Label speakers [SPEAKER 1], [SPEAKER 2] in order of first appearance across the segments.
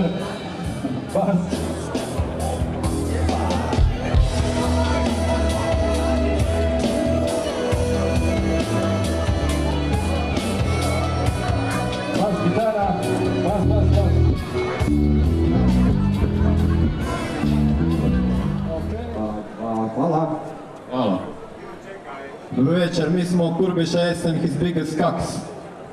[SPEAKER 1] gitar, bas. Bas gitara, bas.
[SPEAKER 2] Hvala. Dobro večer, mi smo Kurbiša Esen, his biggest cocks.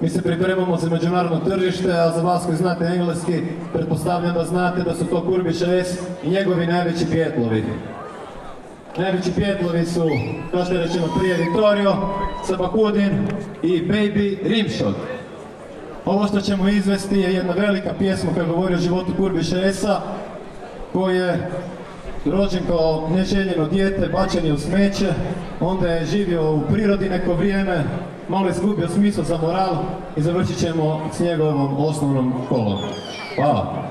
[SPEAKER 2] Mi se pripremamo za međunarodno tržište, a za vas koji znate engleski, pretpostavljam da znate da su to Kurbiša S i njegovi najveći pjetlovi. Najveći pjetlovi su, kao što je rečeno prije, Vittorio, Sabakudin i Baby Rimshot. Ovo što ćemo izvesti je jedna velika pjesma koja govori o životu Kurbiša S-a, koji je rođen kao neželjeno dijete, bačen je u smeće, onda je živio u prirodi neko vrijeme, malo je izgubio smisao za moral i završit ćemo s njegovom osnovnom školom. Hvala.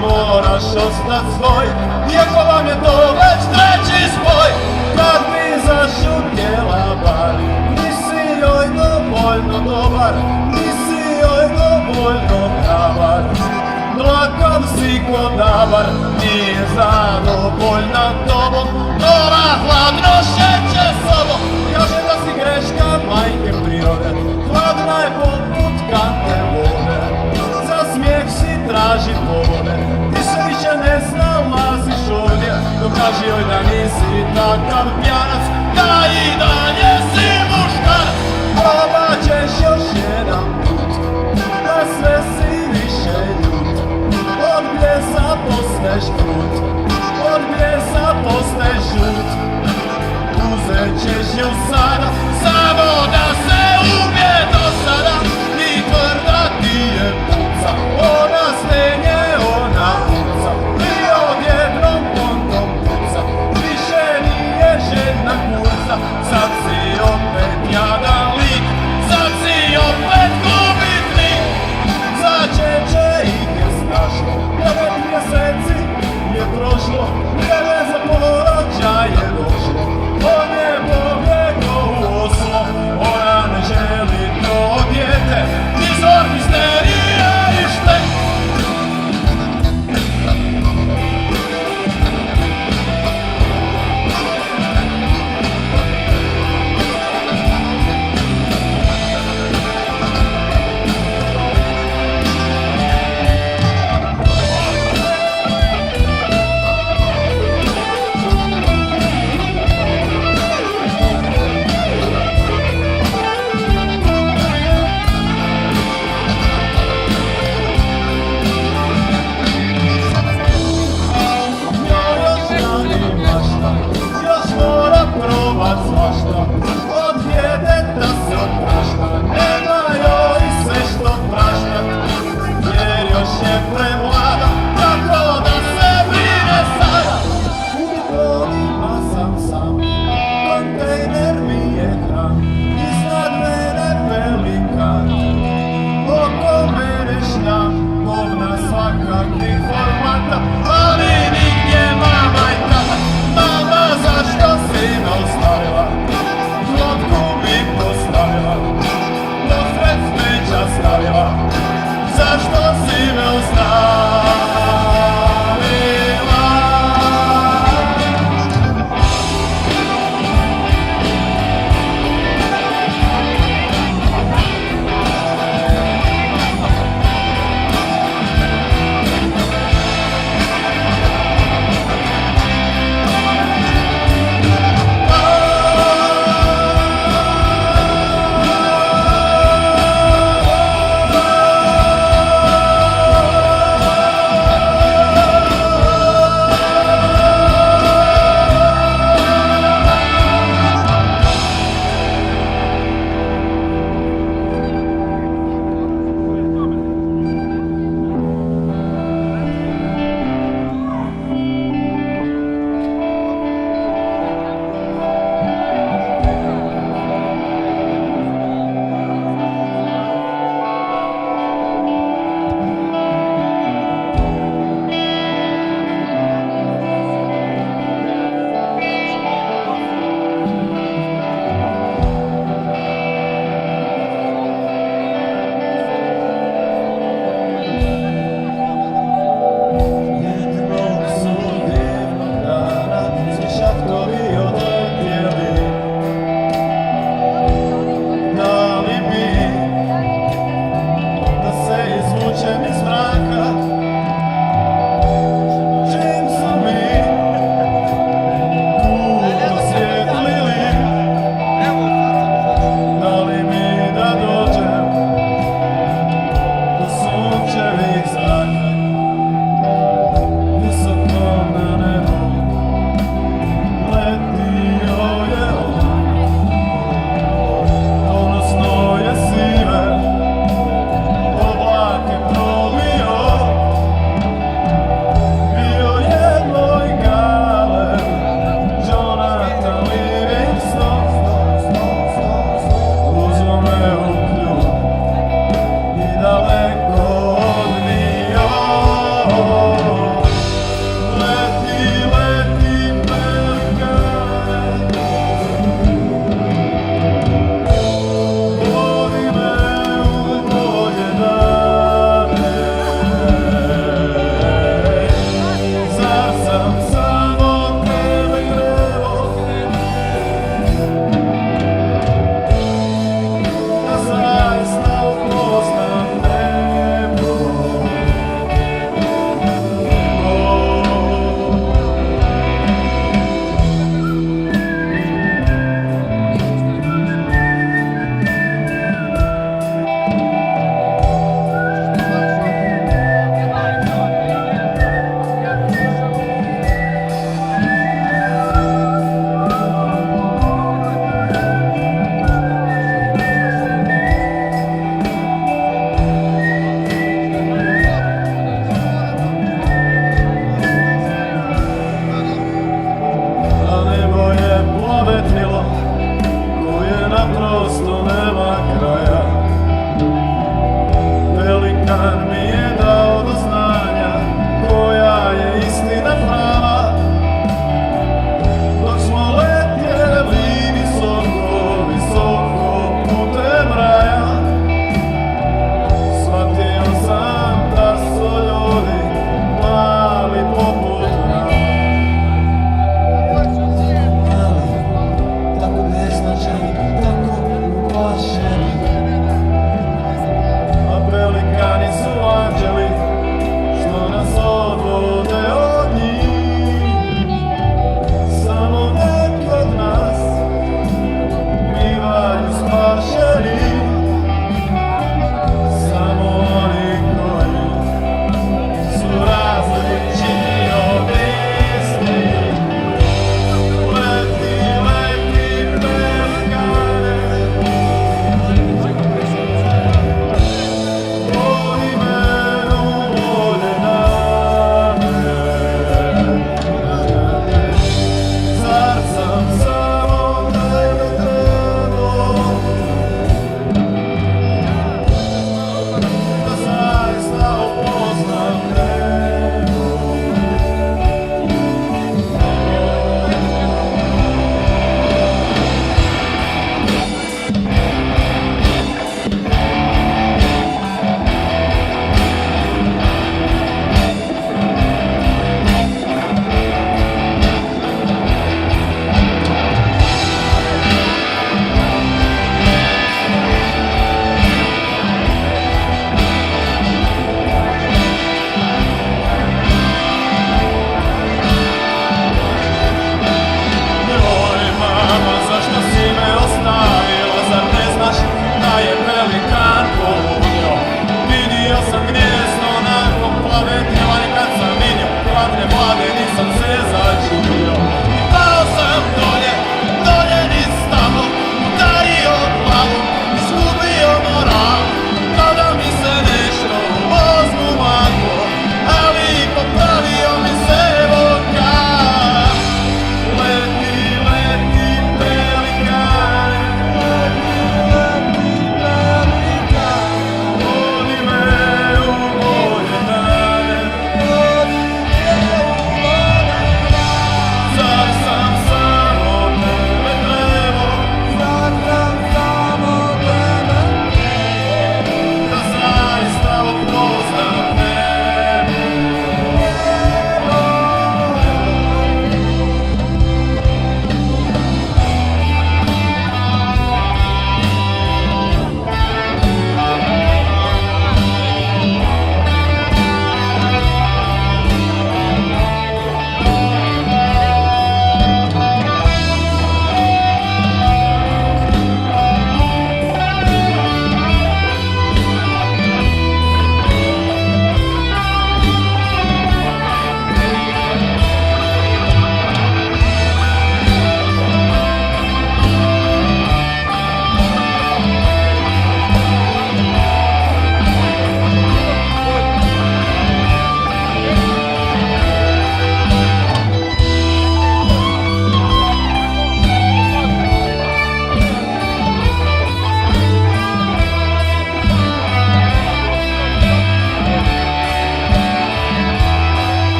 [SPEAKER 3] Moraš ostat svoj, iako vam je to već treći spoj. Kad bi zašutjela bar, nisi joj dovoljno dobar, nisi joj dovoljno hrabar. Mlakav si ko davar, nije zadovoljna tobom, nora hladno šeće sobom. Kaže da si greška majke prirode, hladna je poput kante vode. Za smijeh si traži povode, ti se više ne snalaziš ovdje. Dokaži joj da nisi takav pjanac, da i dalje si muškarac. Probat ćeš još jedan put, da sve si više ljut. Od bijesa posneš krut, od bijesa posneš žut. Uzet ćeš ju sada, samo da se ubije do sada. I tvrda ti je puca, ona stenje, ona puca. I odjednom kontom puca, više nije žena kurca. Sad si opet jadan lik, sad si opet gubitnik. Za čeče ih je strašno, 9 mjeseci je prošlo, vrijeme za porođaj je došlo. On je pobjegao u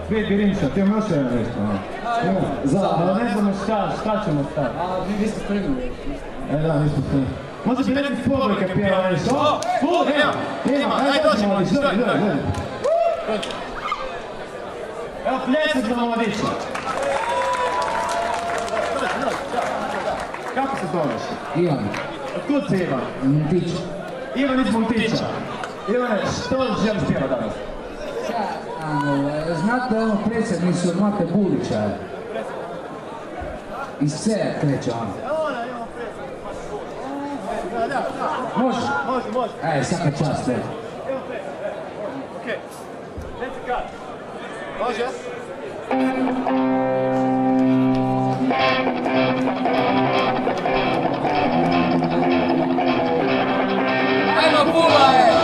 [SPEAKER 1] Vidi Rimša, ti imam još jedan nešto. Ali ne znamo šta ćemo staviti.
[SPEAKER 4] A vi ste spremni.
[SPEAKER 1] Da, nismo spremni. Može bi neki publika pjeva nešto? Ima, ajde dođemo ovdje, dođi. Evo pljesak za mladića. Kako se zoveš?
[SPEAKER 4] Ivan.
[SPEAKER 1] Otkud si Ivan?
[SPEAKER 4] Mutić.
[SPEAKER 1] Ivan iz Multića. Ivane, što želiš pjeva danas?
[SPEAKER 4] Znate ono predsjednicu Mate Bulića? Iz C kreće ono. Može? Može. Ej, svaka čast, ej.
[SPEAKER 1] Okej. Reci kad. Može?
[SPEAKER 4] Ajmo, Pula, ej!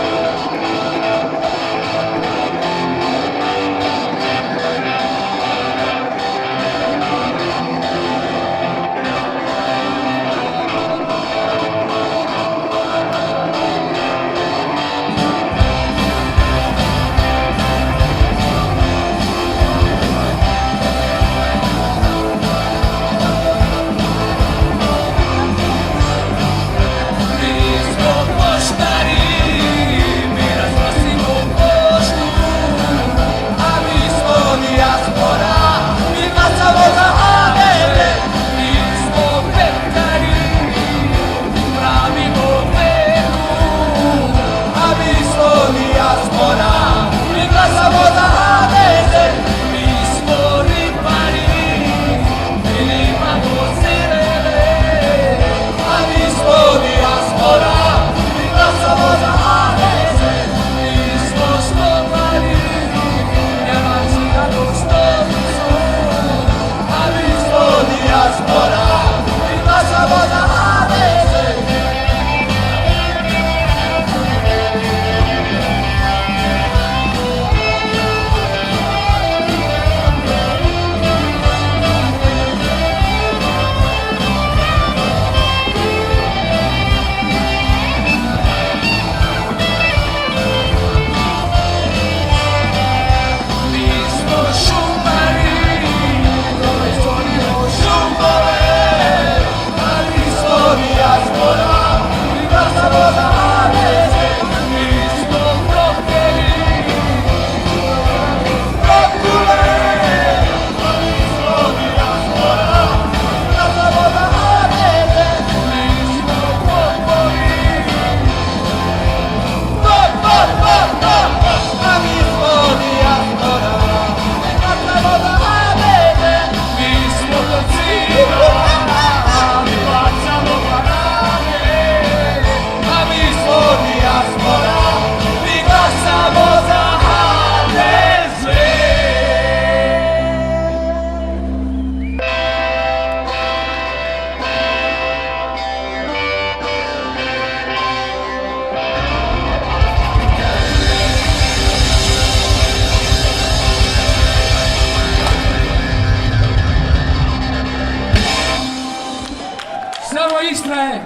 [SPEAKER 4] Samo Istra je!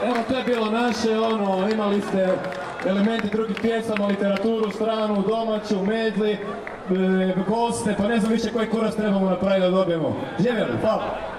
[SPEAKER 2] Evo, to je bilo naše, imali ste elementi drugih pjesama, literaturu, stranu, domaću, medli, goste, pa ne znam više koji kurac trebamo napraviti da dobijemo. Živjeli, hvala!